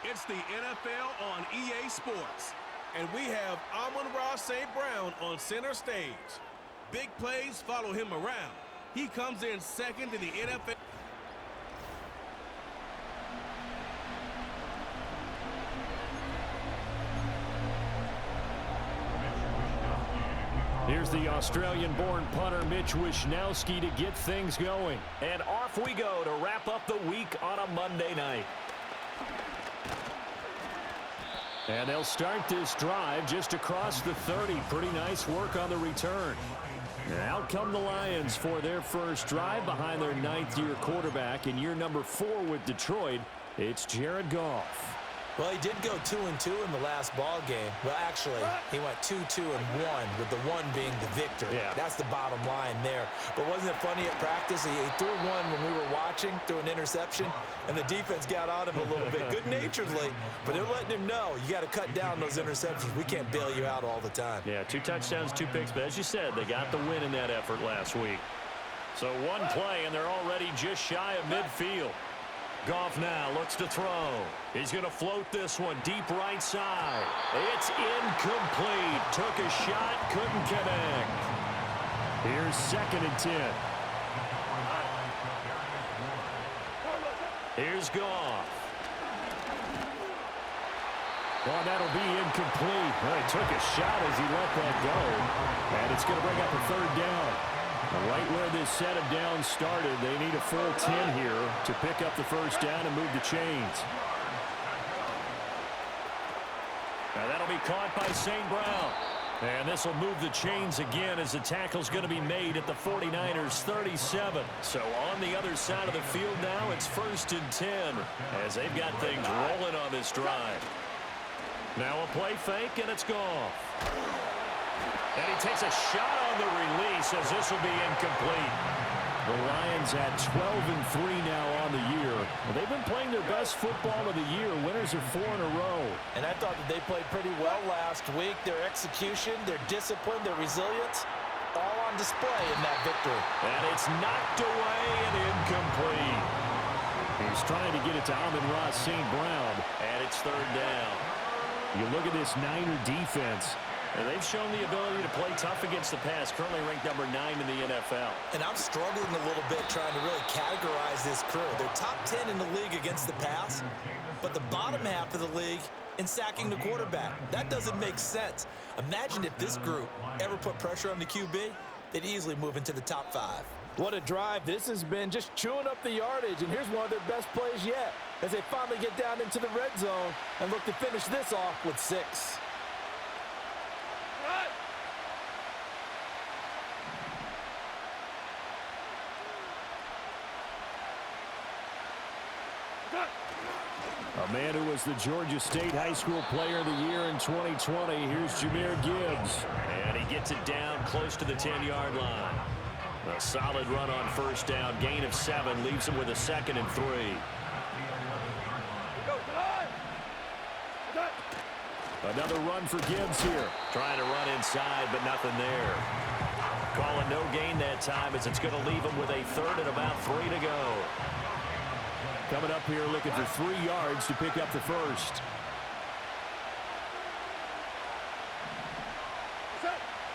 It's the NFL on EA Sports. And we have Amon-Ra St. Brown on center stage. Big plays follow him around. He comes in second in the NFL. Here's the Australian-born punter Mitch Wishnowsky to get things going. And off we go to wrap up the week on a Monday night. And they'll start this drive just across the 30. Pretty nice work on the return. And out come the Lions for their first drive behind their ninth-year quarterback in year number 4 with Detroit. It's Jared Goff. Well, he did go 2-2 in the last ball game. Well, actually, he went 2-2-1, with the 1 being the victory. Yeah. That's the bottom line there. But wasn't it funny at practice? He threw one when we were watching, threw an interception, and the defense got on him a little bit, good-naturedly. But they're letting him know, you got to cut down those interceptions. We can't bail you out all the time. Yeah, 2 touchdowns, 2 picks. But as you said, they got the win in that effort last week. So one play, and they're already just shy of midfield. Goff now looks to throw. He's going to float this one deep right side. It's incomplete. Took a shot, couldn't connect. Here's 2nd and 10. Here's Goff. Well, that'll be incomplete. Well, he took a shot as he let that go. And it's going to bring up a 3rd down. Right where this set of downs started, they need a full 10 here to pick up the first down and move the chains. Now that'll be caught by St. Brown. And this will move the chains again as the tackle's going to be made at the 49ers 37. So on the other side of the field now, it's 1st and 10 as they've got things rolling on this drive. Now a play fake, and it's Goff. And he takes a shot on the release as this will be incomplete. The Lions at 12-3 now on the year. Well, they've been playing their best football of the year. Winners of 4 in a row. And I thought that they played pretty well last week. Their execution, their discipline, their resilience, all on display in that victory. And it's knocked away and incomplete. He's trying to get it to Amon-Ra St. Brown. And it's 3rd down. You look at this Niner defense. And they've shown the ability to play tough against the pass, currently ranked number 9 in the NFL. And I'm struggling a little bit trying to really categorize this crew. They're top 10 in the league against the pass, but the bottom half of the league in sacking the quarterback. That doesn't make sense. Imagine if this group ever put pressure on the QB, they'd easily move into the top 5. What a drive this has been, just chewing up the yardage, and here's one of their best plays yet as they finally get down into the red zone and look to finish this off with 6. A man who was the Georgia State High School Player of the Year in 2020. Here's Jahmyr Gibbs. And he gets it down close to the 10-yard line. A solid run on 1st down. Gain of 7 leaves him with a 2nd and 3. Another run for Gibbs here. Trying to run inside, but nothing there. Calling no gain that time as it's going to leave him with a 3rd and about 3 to go. Coming up here looking for 3 yards to pick up the first.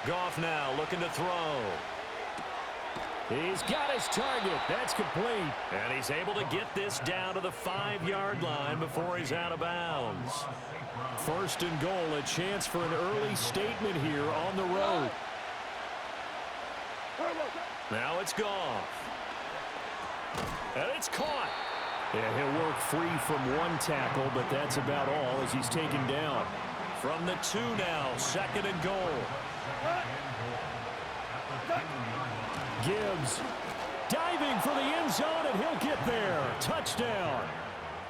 Goff now looking to throw. He's got his target. That's complete. And he's able to get this down to the 5-yard line before he's out of bounds. 1st and goal, a chance for an early statement here on the road. Now it's Goff. And it's caught. Yeah, he'll work free from 1 tackle, but that's about all as he's taken down. From the 2 now, 2nd and goal. Gibbs diving for the end zone, and he'll get there. Touchdown.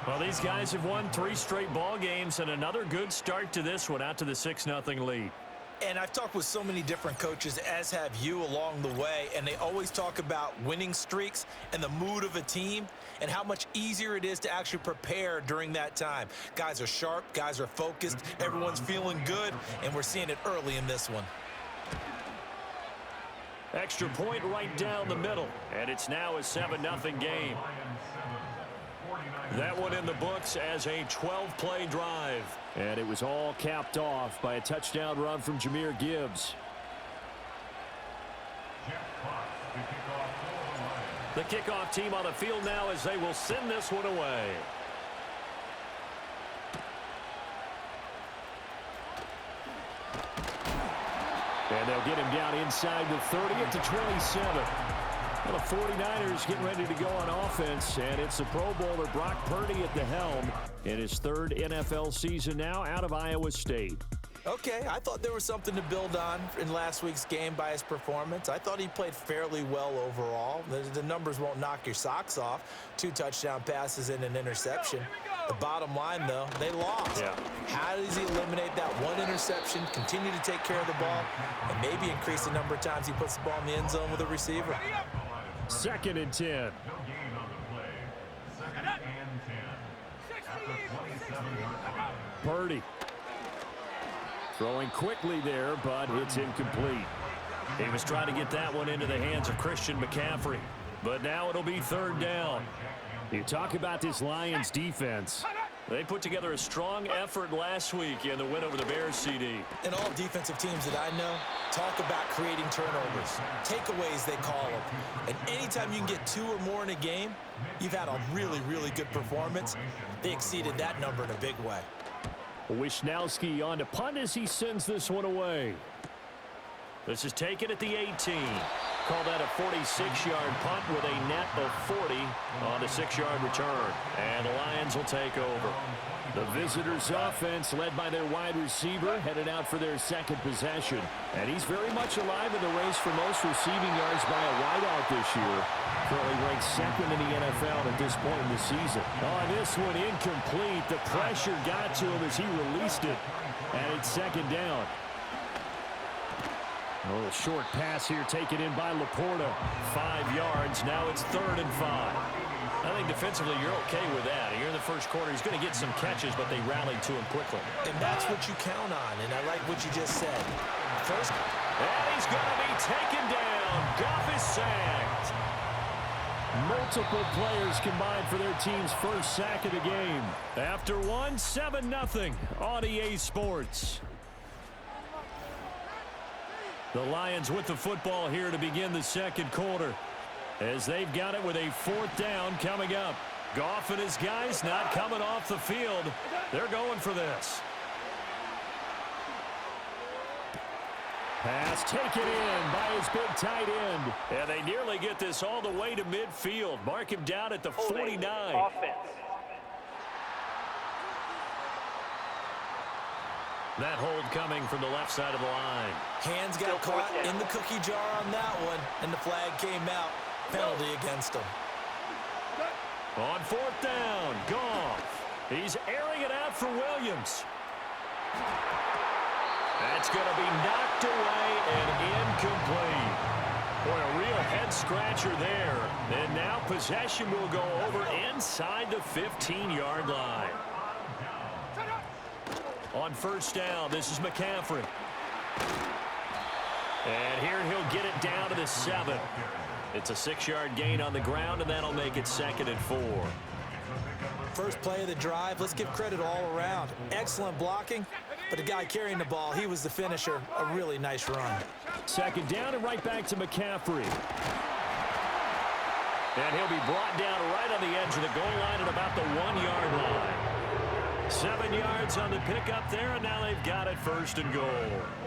Well, these guys have won 3 straight ball games, and another good start to this one out to the 6-0 lead. And I've talked with so many different coaches, as have you along the way, and they always talk about winning streaks and the mood of a team and how much easier it is to actually prepare during that time. Guys are sharp, guys are focused, everyone's feeling good, and we're seeing it early in this one. Extra point right down the middle, and it's now a 7-0 game. That one in the books as a 12-play drive. And it was all capped off by a touchdown run from Jahmyr Gibbs. The kickoff team on the field now as they will send this one away. And they'll get him down inside the 30 at the 27. Well, the 49ers getting ready to go on offense, and it's the Pro Bowler Brock Purdy at the helm in his third NFL season now out of Iowa State. Okay, I thought there was something to build on in last week's game by his performance. I thought he played fairly well overall. The numbers won't knock your socks off. 2 touchdown passes and an interception. The bottom line, though, they lost. Yeah. How does he eliminate that one interception, continue to take care of the ball, and maybe increase the number of times he puts the ball in the end zone with a receiver? 2nd and 10. Purdy. Throwing quickly there, but it's incomplete. He was trying to get that one into the hands of Christian McCaffrey. But now it'll be 3rd down. You talk about this Lions defense. They put together a strong effort last week in the win over the Bears, CD. And all defensive teams that I know talk about creating turnovers. Takeaways, they call them. And anytime you can get 2 or more in a game, you've had a really, really good performance. They exceeded that number in a big way. Wisnowski on to punt as he sends this one away. This is taken at the 18. Call that a 46-yard punt with a net of 40 on a 6-yard return. And the Lions will take over. The visitors' offense, led by their wide receiver, headed out for their 2nd possession. And he's very much alive in the race for most receiving yards by a wideout this year. Currently ranked 2nd in the NFL at this point in the season. Oh, this one incomplete. The pressure got to him as he released it. And it's 2nd down. A little short pass here taken in by Laporta. 5 yards. Now it's 3rd and 5. I think defensively you're okay with that. Here in the first quarter, he's going to get some catches, but they rallied to him quickly. And that's what you count on, and I like what you just said. First, and he's going to be taken down. Goff is sacked. Multiple players combined for their team's first sack of the game. After one, 7-0 on EA Sports. The Lions with the football here to begin the 2nd quarter, as they've got it with a 4th down coming up. Goff and his guys not coming off the field. They're going for this. Pass taken in by his big tight end. And they nearly get this all the way to midfield. Mark him down at the 49. That hold coming from the left side of the line. Hands got caught in the cookie jar on that one, and the flag came out. Penalty against him. On 4th down, Goff. He's airing it out for Williams. That's going to be knocked away and incomplete. Boy, a real head-scratcher there. And now possession will go over inside the 15-yard line. On 1st down, this is McCaffrey. And here he'll get it down to the 7. It's a 6-yard gain on the ground, and that'll make it 2nd and 4. First play of the drive, let's give credit all around. Excellent blocking, but the guy carrying the ball, he was the finisher. A really nice run. 2nd down and right back to McCaffrey. And he'll be brought down right on the edge of the goal line at about the 1-yard line. 7 yards on the pickup there, and now they've got it 1st and goal.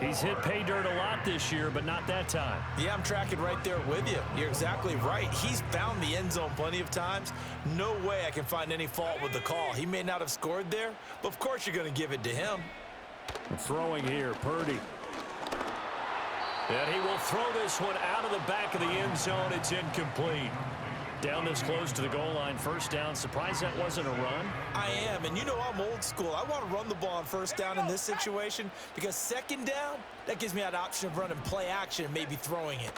He's hit pay dirt a lot this year, but not that time. Yeah, I'm tracking right there with you. You're exactly right. He's found the end zone plenty of times. No way I can find any fault with the call. He may not have scored there, but of course you're going to give it to him. Throwing here, Purdy. And he will throw this one out of the back of the end zone. It's incomplete. Down this close to the goal line, 1st down. Surprised that wasn't a run? I am, and you know I'm old school. I want to run the ball on 1st down in this situation because 2nd down, that gives me that option of running play action and maybe throwing it.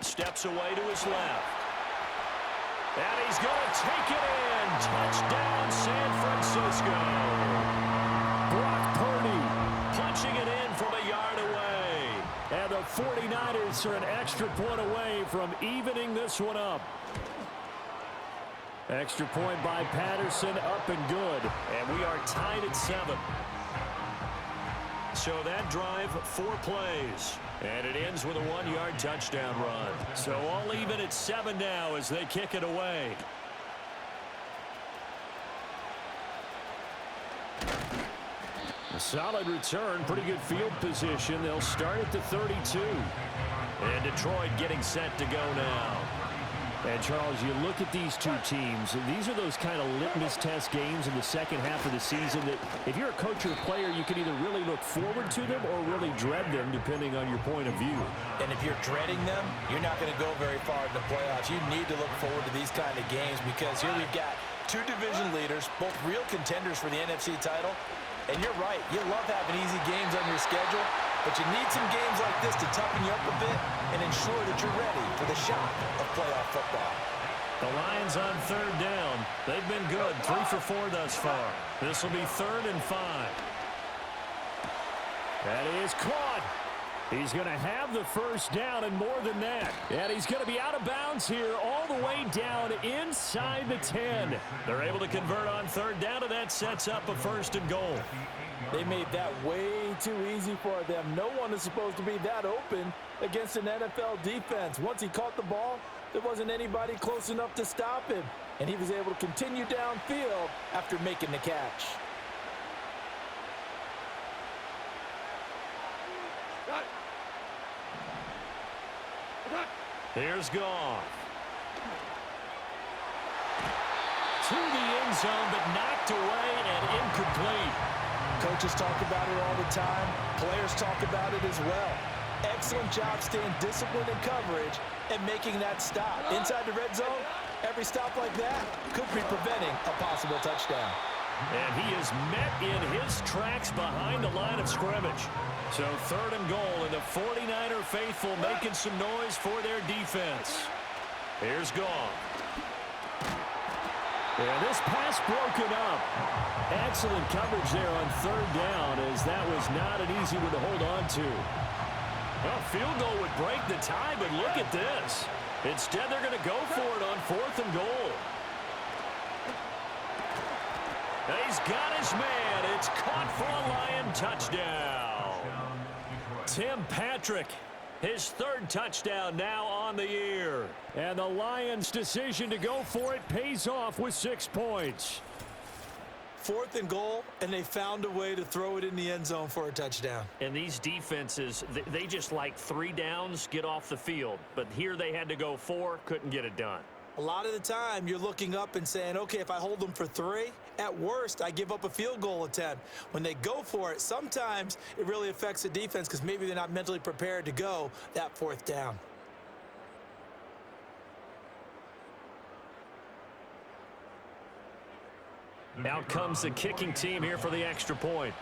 Steps away to his left. And he's going to take it in. Touchdown, San Francisco. Brock Purdy punching it in from a yard away. And the 49ers are an extra point away from evening this one up. Extra point by Patterson, up and good. And we are tied at 7. So that drive, 4 plays. And it ends with a 1-yard touchdown run. So all even at 7 now as they kick it away. A solid return, pretty good field position. They'll start at the 32. And Detroit getting set to go now. And, Charles, you look at these two teams, these are those kind of litmus test games in the second half of the season that if you're a coach or a player, you can either really look forward to them or really dread them, depending on your point of view. And if you're dreading them, you're not going to go very far in the playoffs. You need to look forward to these kind of games because here we've got 2 division leaders, both real contenders for the NFC title. And you're right, you love having easy games on your schedule, but you need some games like this to toughen you up a bit and ensure that you're ready for the shock of playoff football. The Lions on 3rd down. They've been good, 3 for 4 thus far. This will be 3rd and 5. That is caught. He's going to have the first down and more than that. And he's going to be out of bounds here all the way down inside the 10. They're able to convert on 3rd down, and that sets up a 1st and goal. They made that way too easy for them. No one is supposed to be that open against an NFL defense. Once he caught the ball, there wasn't anybody close enough to stop him. And he was able to continue downfield after making the catch. Here's Goff. To the end zone, but knocked away and incomplete. Coaches talk about it all the time. Players talk about it as well. Excellent job staying disciplined in coverage and making that stop. Inside the red zone, every stop like that could be preventing a possible touchdown. And he is met in his tracks behind the line of scrimmage. So 3rd and goal, and the 49er faithful making some noise for their defense. Here's Goff. And this pass broken up. Excellent coverage there on 3rd down, as that was not an easy one to hold on to. Well, field goal would break the tie, but look at this. Instead, they're going to go for it on 4th and goal. He's got his man. It's caught for a Lion touchdown. Tim Patrick, his 3rd touchdown now on the year. And the Lions' decision to go for it pays off with 6 points. 4th and goal, and they found a way to throw it in the end zone for a touchdown. And these defenses, they just like 3 downs, get off the field. But here they had to go 4, couldn't get it done. A lot of the time, you're looking up and saying, okay, if I hold them for 3, at worst, I give up a field goal attempt. When they go for it, sometimes it really affects the defense because maybe they're not mentally prepared to go that 4th down. Out comes the kicking team here for the extra point.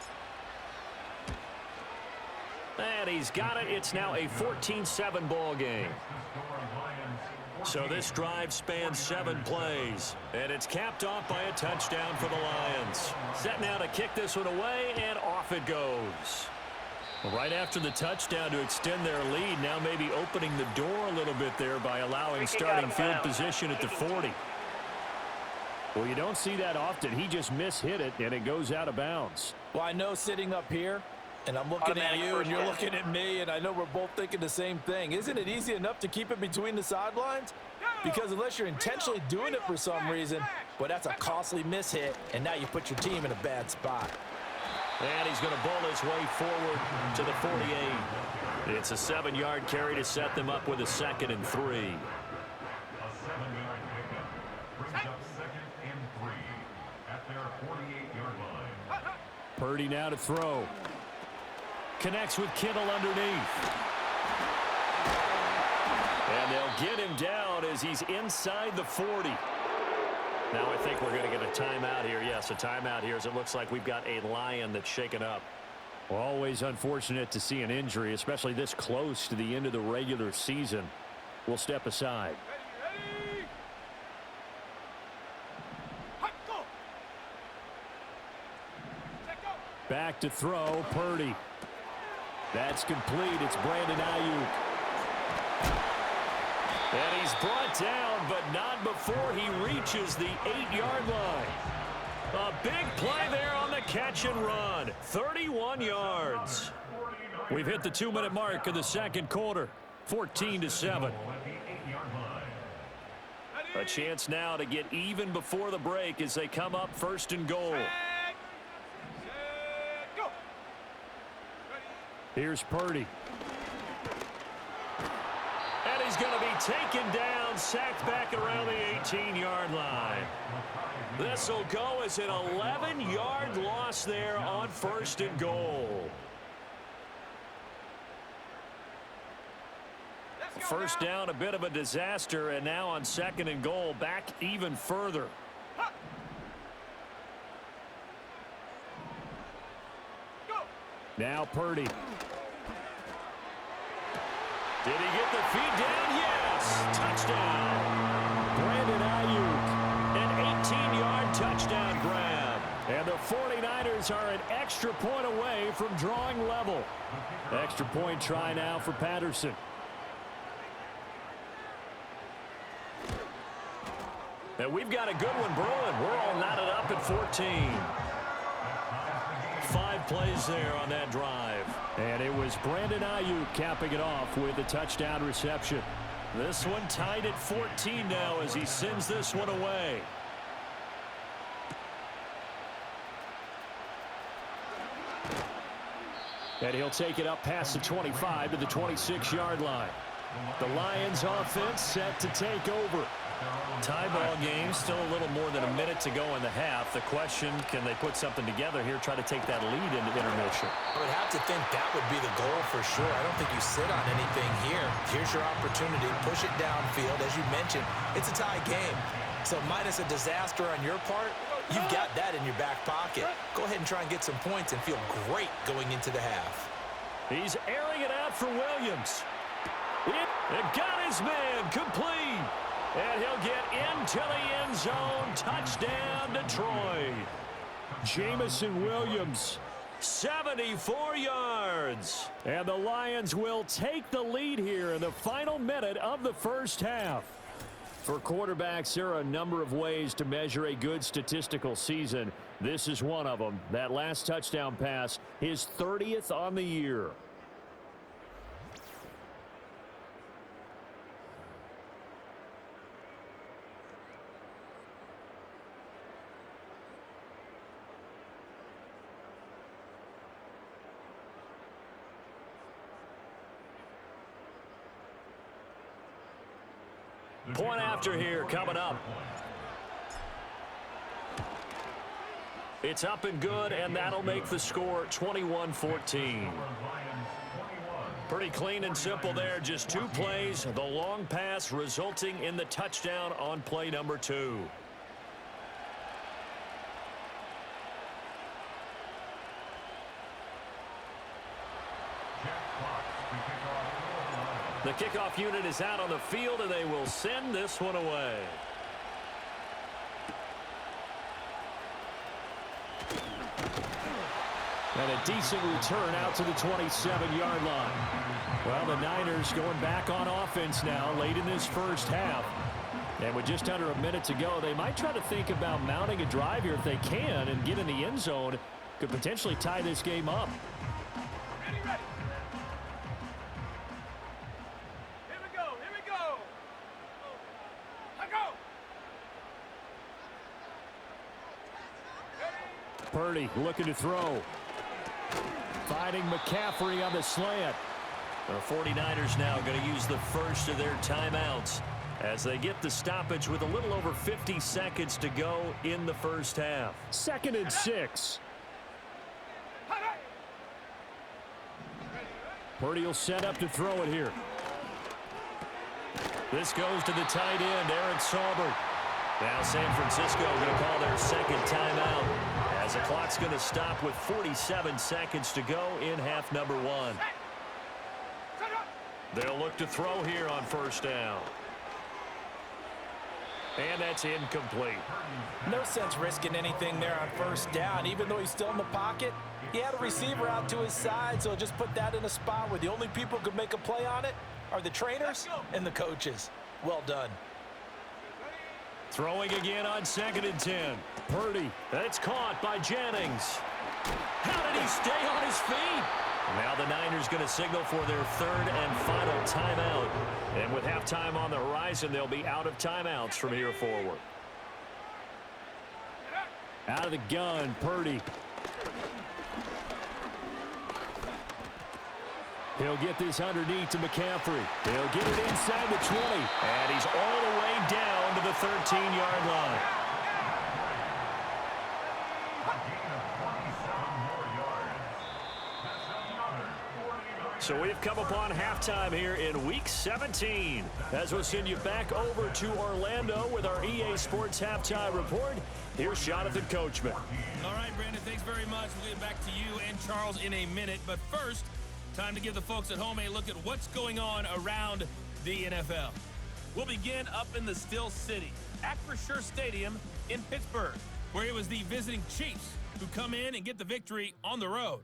And he's got it. It's now a 14-7 ball game. So this drive spans 7 plays, and it's capped off by a touchdown for the Lions. Set now to kick this one away, and off it goes. Right after the touchdown to extend their lead, now maybe opening the door a little bit there by allowing starting field position at the 40. Well, you don't see that often. He just mishit it, and it goes out of bounds. Well, I know sitting up here, and I'm looking at you, and you're looking at me, and I know we're both thinking the same thing. Isn't it easy enough to keep it between the sidelines? Because unless you're intentionally doing it for some reason, well, that's a costly mishit, and now you put your team in a bad spot. And he's going to bowl his way forward to the 48. It's a 7-yard carry to set them up with a 2nd and 3. A 7-yard pickup brings up 2nd and 3 at their 48-yard line. Purdy now to throw. Connects with Kittle underneath. And they'll get him down as he's inside the 40. Now I think we're going to get a timeout here. Yes, a timeout here as it looks like we've got a Lion that's shaken up. Well, always unfortunate to see an injury, especially this close to the end of the regular season. We'll step aside. Back to throw, Purdy. That's complete. It's Brandon Ayuk. And he's brought down, but not before he reaches the 8-yard line. A big play there on the catch and run. 31 yards. We've hit the 2-minute mark of the second quarter. 14-7. A chance now to get even before the break as they come up first and goal. Here's Purdy. And he's going to be taken down, sacked back around the 18-yard line. This will go as an 11-yard loss there on first and goal. First down, a bit of a disaster, and now on second and goal, back even further. Now Purdy. Did he get the feet down? Yes! Touchdown! Brandon Ayuk. An 18-yard touchdown grab. And the 49ers are an extra point away from drawing level. Extra point try now for Patterson. And we've got a good one brewing. We're all knotted up at 14. 5 plays there on that drive. And it was Brandon Ayuk capping it off with a touchdown reception. This one tied at 14 now as he sends this one away. And he'll take it up past the 25 to the 26-yard line. The Lions offense set to take over. Tie ball game, still a little more than a minute to go in the half. The question, can they put something together here, try to take that lead into intermission? I would have to think that would be the goal for sure. I don't think you sit on anything here. Here's your opportunity. Push it downfield. As you mentioned, it's a tie game. So minus a disaster on your part, you've got that in your back pocket. Go ahead and try and get some points and feel great going into the half. He's airing it out for Williams. It got his man complete. And he'll get into the end zone. Touchdown, Detroit. Jamison Williams, 74 yards. And the Lions will take the lead here in the final minute of the first half. For quarterbacks, there are a number of ways to measure a good statistical season. This is one of them. That last touchdown pass, his 30th on the year. Point after here coming up. It's up and good, and that'll make the score 21-14. Pretty clean and simple there. Just 2 plays. The long pass resulting in the touchdown on play number 2. The kickoff unit is out on the field, and they will send this one away. And a decent return out to the 27-yard line. Well, the Niners going back on offense now late in this first half. And with just under a minute to go, they might try to think about mounting a drive here if they can and get in the end zone. Could potentially tie this game up. Ready. Here we go. I go. Purdy looking to throw. Finding McCaffrey on the slant. The 49ers now going to use the first of their timeouts as they get the stoppage with a little over 50 seconds to go in the first half. 2nd and 6. Purdy will set up to throw it here. This goes to the tight end, Aaron Saubert. Now San Francisco going to call their second timeout as the clock's going to stop with 47 seconds to go in half number 1. They'll look to throw here on first down. And that's incomplete. No sense risking anything there on first down. Even though he's still in the pocket, he had a receiver out to his side, so just put that in a spot where the only people who could make a play on it are the trainers and the coaches. Well done. Throwing again on 2nd and 10. Purdy. That's caught by Jennings. How did he stay on his feet? Now the Niners going to signal for their 3rd and final timeout. And with halftime on the horizon, they'll be out of timeouts from here forward. Out of the gun, Purdy. He'll get this underneath to McCaffrey. He'll get it inside the 20. And he's all the way down to the 13-yard line. So we've come upon halftime here in Week 17. As we'll send you back over to Orlando with our EA Sports Halftime Report, here's Jonathan Coachman. All right, Brandon, thanks very much. We'll get back to you and Charles in a minute. But first, time to give the folks at home a look at what's going on around the NFL. We'll begin up in the Still City, Acrisure Stadium in Pittsburgh, where it was the visiting Chiefs who come in and get the victory on the road.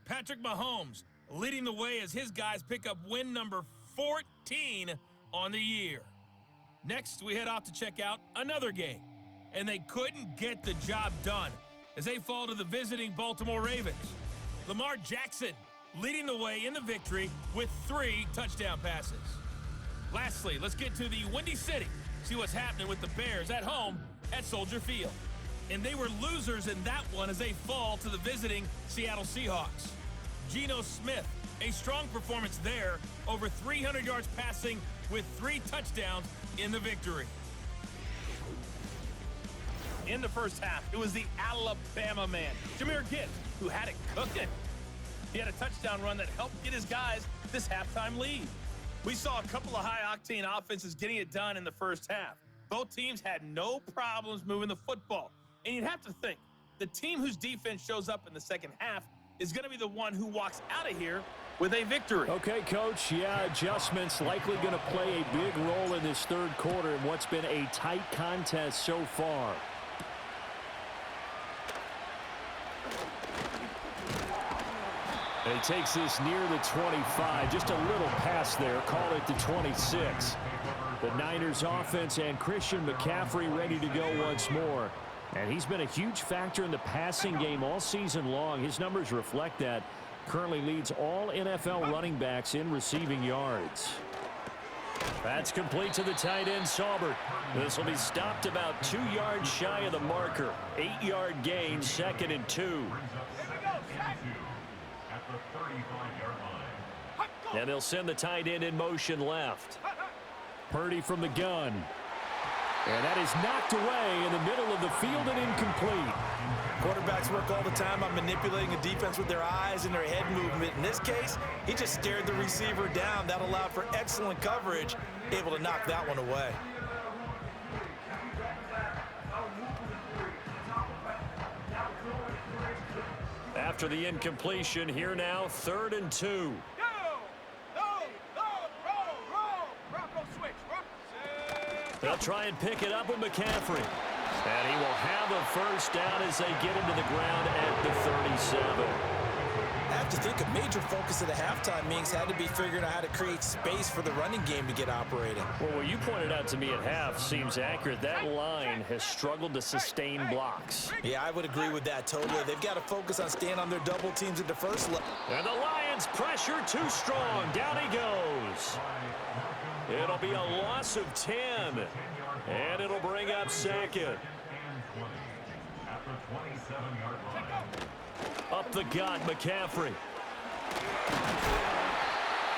Patrick Mahomes leading the way as his guys pick up win number 14 on the year. Next, we head off to check out another game, and they couldn't get the job done as they fall to the visiting Baltimore Ravens. Lamar Jackson leading the way in the victory with 3 touchdown passes. Lastly, let's get to the Windy City, see what's happening with the Bears at home at Soldier Field. And they were losers in that one as they fall to the visiting Seattle Seahawks. Geno Smith, a strong performance there, over 300 yards passing with 3 touchdowns in the victory. In the first half, it was the Alabama man, Jahmyr Gibbs, who had it cooking. He had a touchdown run that helped get his guys this halftime lead. We saw a couple of high-octane offenses getting it done in the first half. Both teams had no problems moving the football. And you'd have to think, the team whose defense shows up in the second half is going to be the one who walks out of here with a victory. Okay, Coach, yeah, adjustments likely going to play a big role in this third quarter in what's been a tight contest so far. And he takes this near the 25, just a little pass there, call it the 26. The Niners offense and Christian McCaffrey ready to go once more. And he's been a huge factor in the passing game all season long. His numbers reflect that. Currently leads all NFL running backs in receiving yards. That's complete to the tight end, Saubert. This will be stopped about 2 yards shy of the marker. 8-yard gain, 2nd and 2. And they'll send the tight end in motion left. Purdy from the gun. And that is knocked away in the middle of the field and incomplete. Quarterbacks work all the time on manipulating a defense with their eyes and their head movement. In this case, he just stared the receiver down. That allowed for excellent coverage, able to knock that one away. After the incompletion, here now, 3rd and 2. They'll try and pick it up with McCaffrey. And he will have a first down as they get him to the ground at the 37. I have to think a major focus of the halftime meetings had to be figuring out how to create space for the running game to get operating. Well, what you pointed out to me at half seems accurate. That line has struggled to sustain blocks. Yeah, I would agree with that totally. They've got to focus on staying on their double teams at the first level. And the Lions pressure too strong. Down he goes. It'll be a loss of 10. And it'll bring up 2nd. Up the gut, McCaffrey.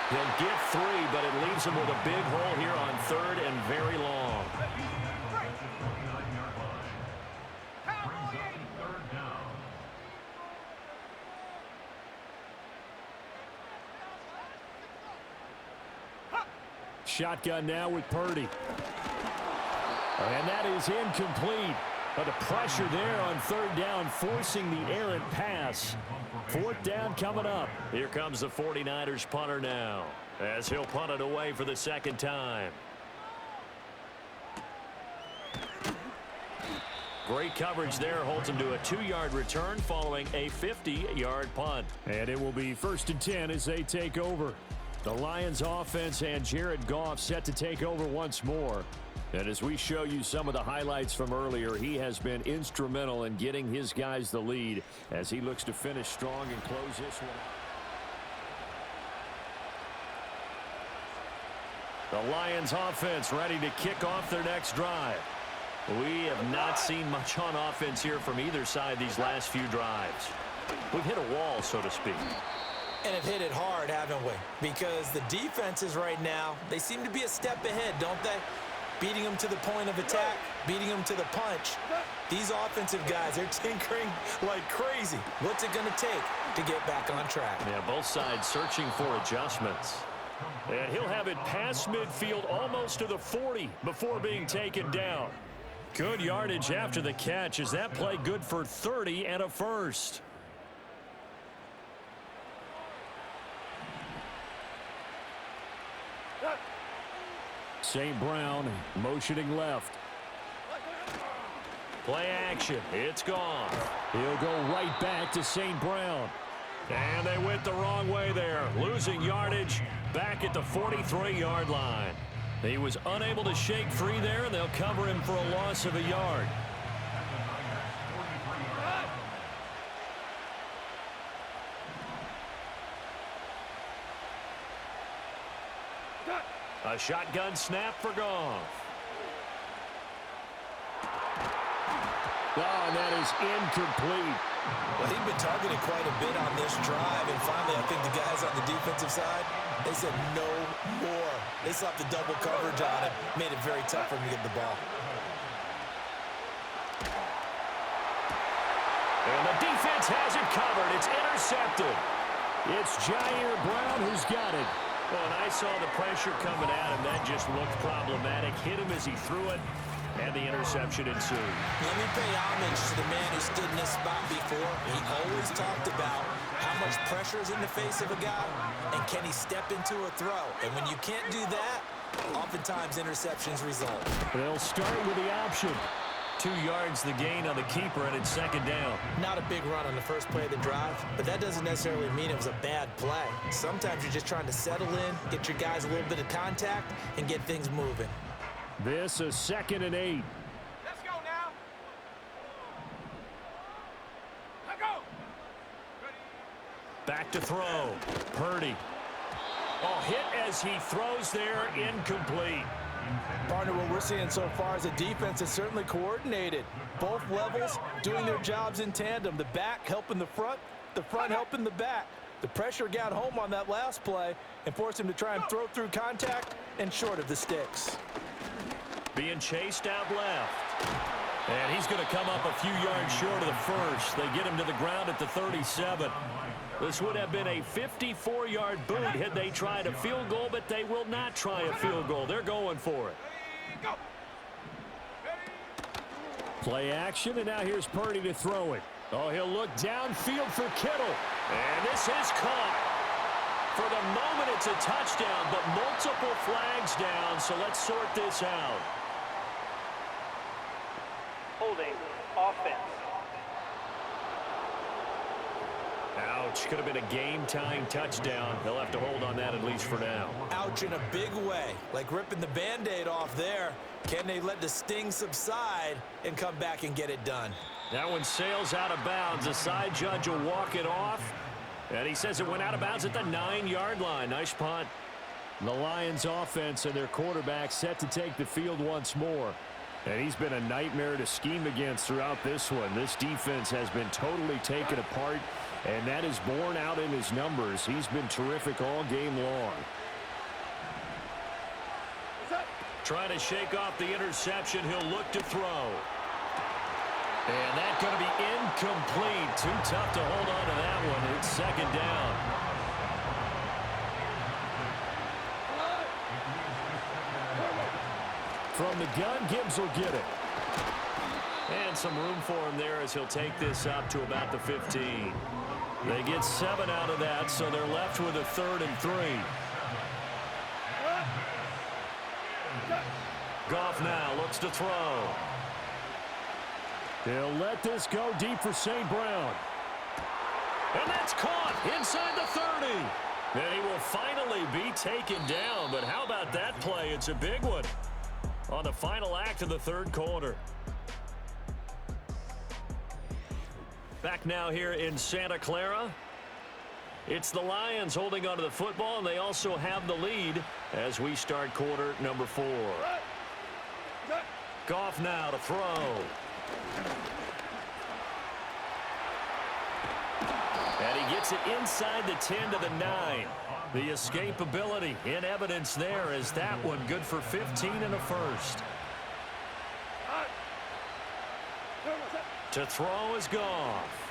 He'll get 3, but it leaves him with a big hole here on 3rd and very long. Shotgun now with Purdy. And that is incomplete. But the pressure there on 3rd down, forcing the errant pass. 4th down coming up. Here comes the 49ers punter now, as he'll punt it away for the 2nd time. Great coverage there, holds him to a 2-yard return following a 50-yard punt. And it will be 1st and 10 as they take over. The Lions offense and Jared Goff set to take over once more. And as we show you some of the highlights from earlier, he has been instrumental in getting his guys the lead as he looks to finish strong and close this one out. The Lions offense ready to kick off their next drive. We have not seen much on offense here from either side these last few drives. We've hit a wall, so to speak. And have hit it hard, haven't we? Because the defenses right now, they seem to be a step ahead, don't they? Beating them to the point of attack, beating them to the punch. These offensive guys, they're tinkering like crazy. What's it going to take to get back on track? Yeah, both sides searching for adjustments. And he'll have it past midfield almost to the 40 before being taken down. Good yardage after the catch. Is that play good for 30 and a first? St. Brown motioning left. Play action. It's gone. He'll go right back to St. Brown. And they went the wrong way there. Losing yardage back at the 43-yard line. He was unable to shake free there, and they'll cover him for a loss of a yard. A shotgun snap for Goff. Oh, and that is incomplete. Well, he'd been targeted quite a bit on this drive, and finally I think the guys on the defensive side, they said no more. They slapped the double coverage on him, made it very tough for him to get the ball. And the defense has it covered. It's intercepted. It's Jair Brown who's got it. Well, and I saw the pressure coming at him. That just looked problematic. Hit him as he threw it, and the interception ensued. Let me pay homage to the man who stood in this spot before. He always talked about how much pressure is in the face of a guy, and can he step into a throw. And when you can't do that, oftentimes interceptions result. They'll start with the option. 2 yards the gain on the keeper, and it's second down. Not a big run on the first play of the drive, but that doesn't necessarily mean it was a bad play. Sometimes you're just trying to settle in, get your guys a little bit of contact, and get things moving. This is 2nd and 8. Let's go now. Let's go. Back to throw. Purdy. Oh, hit as he throws there, incomplete. Partner, what we're seeing so far is a defense that's certainly coordinated. Both levels doing their jobs in tandem. The back helping the front helping the back. The pressure got home on that last play and forced him to try and throw through contact and short of the sticks. Being chased out left. And he's going to come up a few yards short of the first. They get him to the ground at the 37. This would have been a 54-yard boot had they tried a field goal, but they will not try a field goal. They're going for it. Play action, and now here's Purdy to throw it. Oh, he'll look downfield for Kittle. And this is caught. For the moment, it's a touchdown, but multiple flags down, so let's sort this out. Holding offense. Ouch. Could have been a game-tying touchdown. They'll have to hold on that at least for now. Ouch in a big way, like ripping the Band-Aid off there. Can they let the sting subside and come back and get it done? That one sails out of bounds. The side judge will walk it off. And he says it went out of bounds at the 9-yard line. Nice punt. The Lions offense and their quarterback set to take the field once more. And he's been a nightmare to scheme against throughout this one. This defense has been totally taken apart, and that is borne out in his numbers. He's been terrific all game long. Trying to shake off the interception. He'll look to throw. And that's going to be incomplete. Too tough to hold on to that one. It's second down. From the gun, Gibbs will get it. And some room for him there as he'll take this up to about the 15. They get 7 out of that, so they're left with a 3rd and 3. Goff now looks to throw. He'll let this go deep for St. Brown. And that's caught inside the 30. And he will finally be taken down, but how about that play? It's a big one on the final act of the third quarter. Back now here in Santa Clara. It's the Lions holding onto the football, and they also have the lead as we start quarter number 4. Goff now to throw. And he gets it inside the 10 to the 9. The escapability in evidence there as that one good for 15 and a first. To throw is Goff.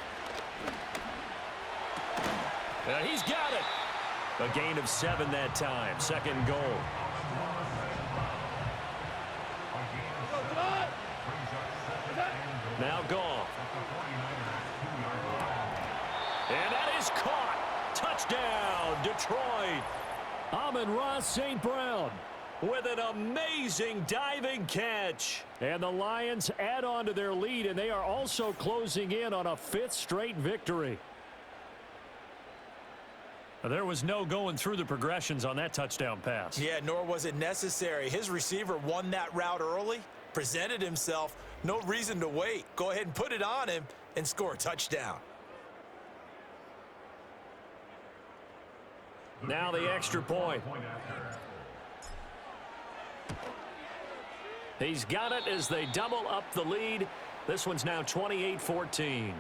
And he's got it. A gain of 7 that time. Second goal. Now Goff. And that is caught. Touchdown, Detroit. Amon-Ra St. Brown with an amazing diving catch. And the Lions add on to their lead, and they are also closing in on a 5th straight victory. There was no going through the progressions on that touchdown pass. Yeah, nor was it necessary. His receiver won that route early, presented himself. No reason to wait. Go ahead and put it on him and score a touchdown. Now the extra point. He's got it as they double up the lead. This one's now 28-14.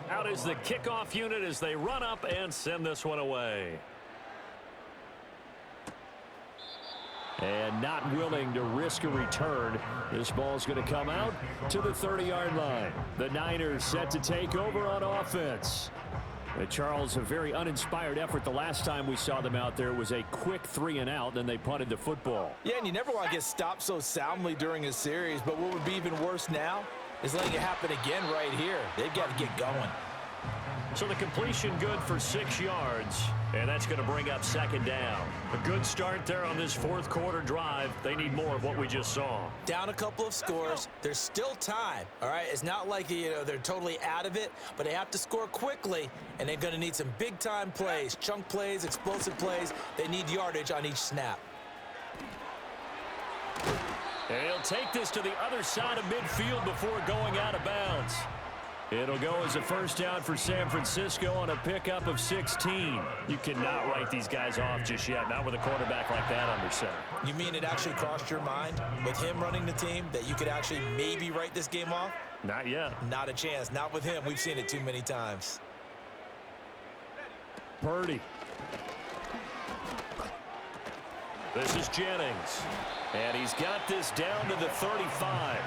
Out is the kickoff unit as they run up and send this one away. And not willing to risk a return. This ball's going to come out to the 30-yard line. The Niners set to take over on offense. Charles, a very uninspired effort. The last time we saw them out there was a quick 3-and-out, then they punted the football. Yeah, and you never want to get stopped so soundly during a series, but what would be even worse now is letting it happen again right here. They've got to get going. So the completion good for 6 yards, and that's going to bring up second down. A good start there on this fourth quarter drive. They need more of what we just saw. Down a couple of scores. There's still time, all right? It's not like, they're totally out of it, but they have to score quickly, and they're going to need some big-time plays, chunk plays, explosive plays. They need yardage on each snap. And he'll take this to the other side of midfield before going out of bounds. It'll go as a first down for San Francisco on a pickup of 16. You cannot write these guys off just yet, not with a quarterback like that under center. You mean it actually crossed your mind with him running the team that you could actually maybe write this game off? Not yet. Not a chance. Not with him. We've seen it too many times. Purdy. This is Jennings. And he's got this down to the 35.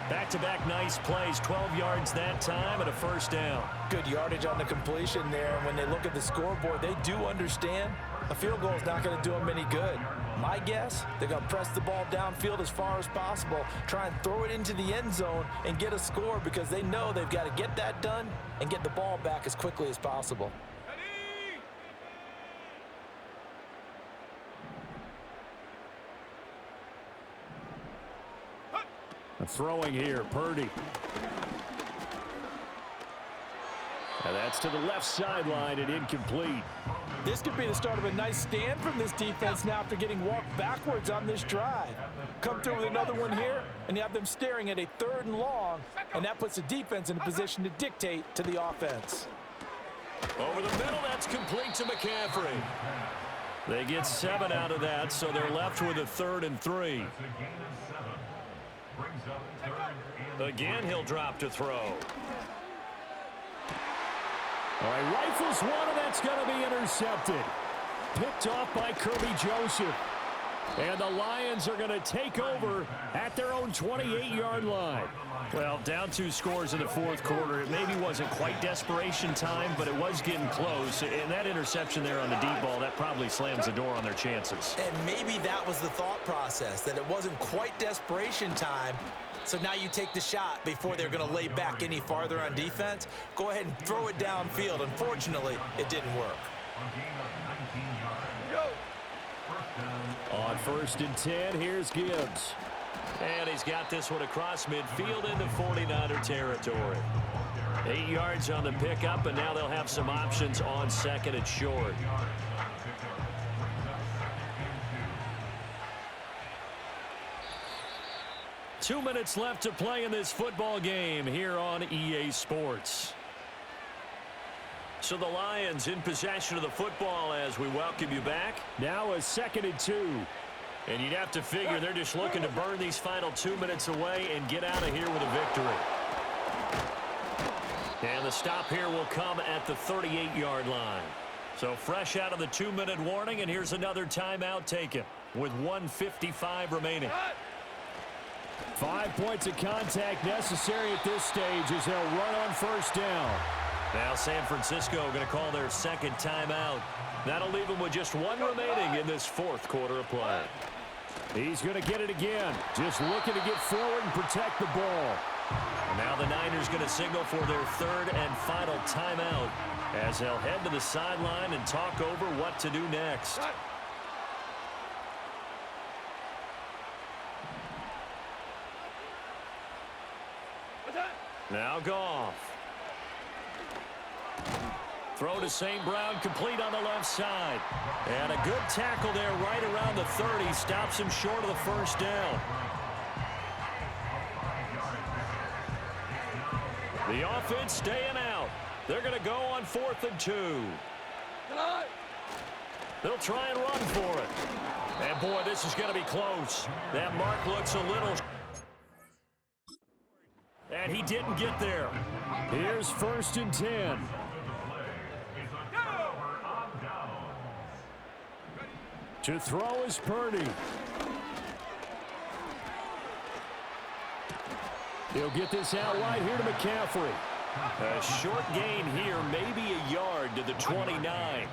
Back-to-back nice plays, 12 yards that time and a first down. Good yardage on the completion there. And when they look at the scoreboard, they do understand a field goal is not going to do them any good. My guess, they're going to press the ball downfield as far as possible, try and throw it into the end zone and get a score because they know they've got to get that done and get the ball back as quickly as possible. Throwing here, Purdy. And that's to the left sideline and incomplete. This could be the start of a nice stand from this defense now after getting walked backwards on this drive. Come through with another one here, and you have them staring at a 3rd and long, and that puts the defense in a position to dictate to the offense. Over the middle, that's complete to McCaffrey. They get 7 out of that, so they're left with a 3rd and 3. Again, he'll drop to throw. All right, rifles one, and that's going to be intercepted. Picked off by Kirby Joseph. And the Lions are going to take over at their own 28-yard line. Well, down 2 scores in the fourth quarter. It maybe wasn't quite desperation time, but it was getting close. And that interception there on the deep ball, that probably slams the door on their chances. And maybe that was the thought process, that it wasn't quite desperation time. So now you take the shot before they're going to lay back any farther on defense. Go ahead and throw it downfield. Unfortunately, it didn't work. On 1st and 10, here's Gibbs. And he's got this one across midfield into 49er territory. 8 yards on the pickup, and now they'll have some options on 2nd and short. Two minutes left to play in this football game here on EA Sports. So the Lions in possession of the football as we welcome you back. Now a 2nd and 2. And you'd have to figure they're just looking to burn these final 2 minutes away and get out of here with a victory. And the stop here will come at the 38-yard line. So fresh out of the 2-minute warning, and here's another timeout taken with 1:55 remaining. 5 points of contact necessary at this stage as they'll run on 1st down. Now San Francisco going to call their 2nd timeout. That'll leave them with just 1 remaining in this 4th quarter of play. He's going to get it again. Just looking to get forward and protect the ball. And now the Niners going to signal for their 3rd and final timeout as they'll head to the sideline and talk over what to do next. Now Goff. Throw to St. Brown, complete on the left side. And a good tackle there right around the 30. Stops him short of the 1st down. The offense staying out. They're going to go on 4th and 2. They'll try and run for it. And, boy, this is going to be close. That mark looks a little... And he didn't get there. Here's 1st and 10. To throw is Purdy. He'll get this out wide here to McCaffrey. A short gain here, maybe a yard to the 29.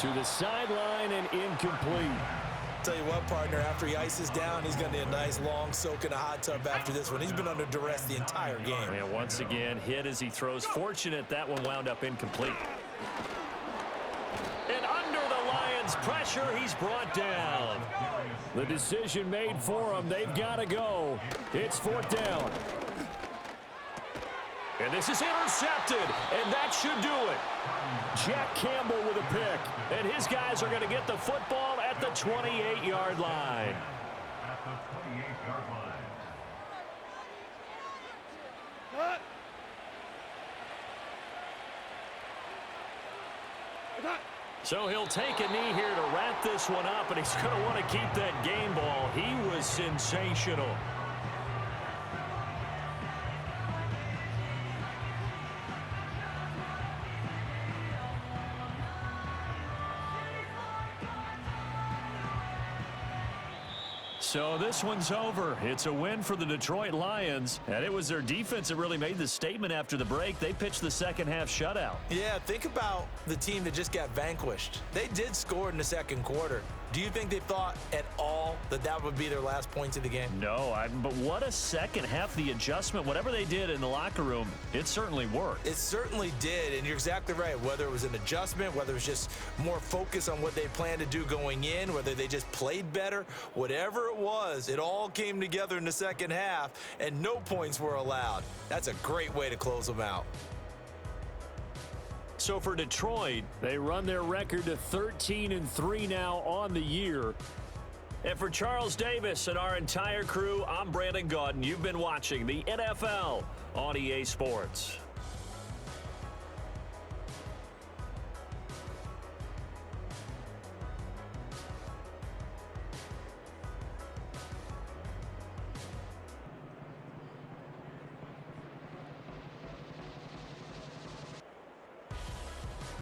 To the sideline and incomplete. Tell you what, partner, after he ices down, he's going to need a nice long soak in a hot tub after this one. He's been under duress the entire game. And once again, hit as he throws. Fortunate that one wound up incomplete. And under the Lions' pressure, he's brought down. The decision made for him. They've got to go. It's 4th down. And this is intercepted, and that should do it. Jack Campbell with a pick. And his guys are going to get the football at the 28-yard line. At the 28-yard line. So he'll take a knee here to wrap this one up, and he's going to want to keep that game ball. He was sensational. So this one's over. It's a win for the Detroit Lions, and it was their defense that really made the statement after the break. They pitched the second half shutout. Yeah, think about the team that just got vanquished. They did score in the 2nd quarter. Do you think they thought at all that that would be their last points of the game? No, but what a second half. The adjustment, whatever they did in the locker room, it certainly worked. It certainly did, and you're exactly right. Whether it was an adjustment, whether it was just more focus on what they planned to do going in, whether they just played better, whatever it was, it all came together in the 2nd half, and no points were allowed. That's a great way to close them out. So for Detroit, they run their record to 13-3 now on the year. And for Charles Davis and our entire crew, I'm Brandon Gaudin. You've been watching the NFL on EA Sports.